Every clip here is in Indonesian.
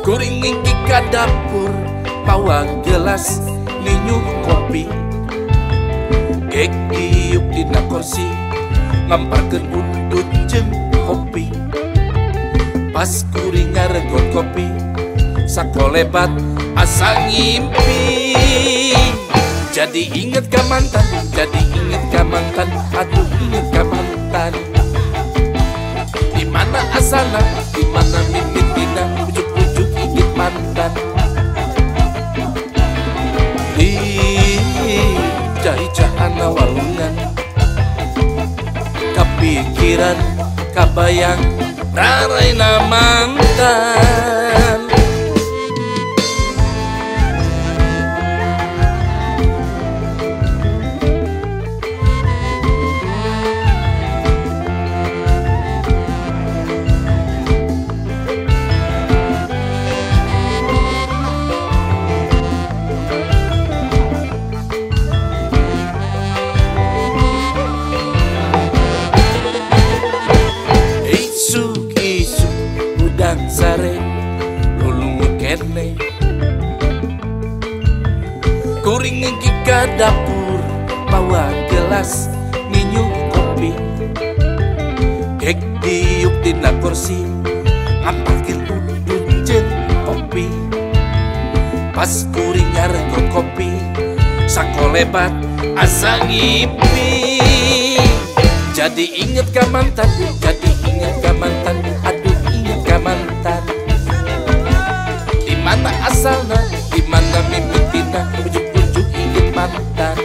Kuring ngingki ka dapur bawa gelas linyu kopi. Gek diuk dina kursi ngamparkeun udut jeung kopi. Pas kuring ngaregot kopi sakolebat asa ngimpi. Jadi inget ka mantan, jadi inget ka mantan, aduh inget ka mantan. Dimana asalna, dimana mimitina, ujuk-ujuk inget mantan. Jadi cahana walungan, kepikiran, kabayang, raraina mantan. Sare lulung kene kuring ngingki ka dapur bawa gelas minum kopi. Gek diuk dina kursi ngampakeun udut jeung kopi. Pas kuring ngaregot kopi sakolebat asa ngimpi. Jadi inget ka mantan, jadi inget ka mantan, aduh inget ka mantan. Dimana asalna, dimana mimitina, ujuk-ujuk inget mantan.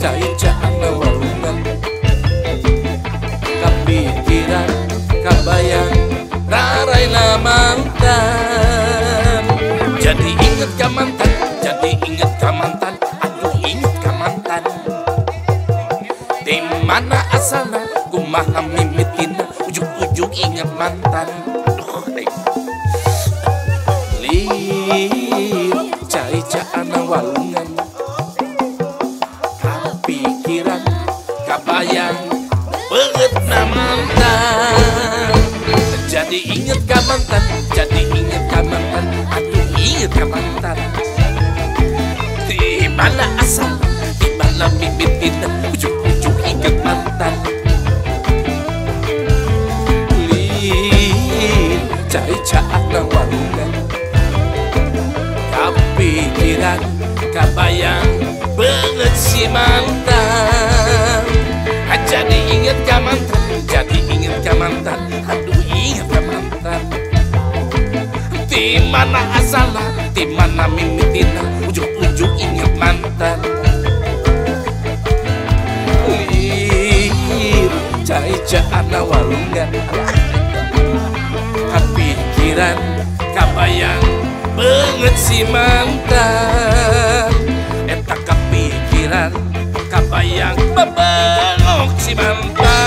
Cai-caana walungan, kapikiran, kabayang, raraina mantan. Jadi inget ka mantan, jadi inget ka mantan, aduh inget ka mantan. Dimana asalna, kumaha mimitina, ujuk-ujuk inget mantan. Cai-caana walungan, kapikiran, kabayang, beungeutna mantan. Jadi inget ka mantan, jadi inget ka mantan, aduh inget ka mantan. Dimana asal, dimana mimitina, ujuk-ujuk inget mantan. Cai-caana walungan, kapikiran, kabayang, beungeut si mantan. Jadi inget ka mantan, jadi inget ka mantan, aduh inget ka mantan. Dimana asalna, dimana mimitina, ujuk-ujuk inget mantan. Cai-caana walungan, kapikiran, kabayang, beungeut si mantan. Eta kapikiran, kabayang, bebengok si mantan.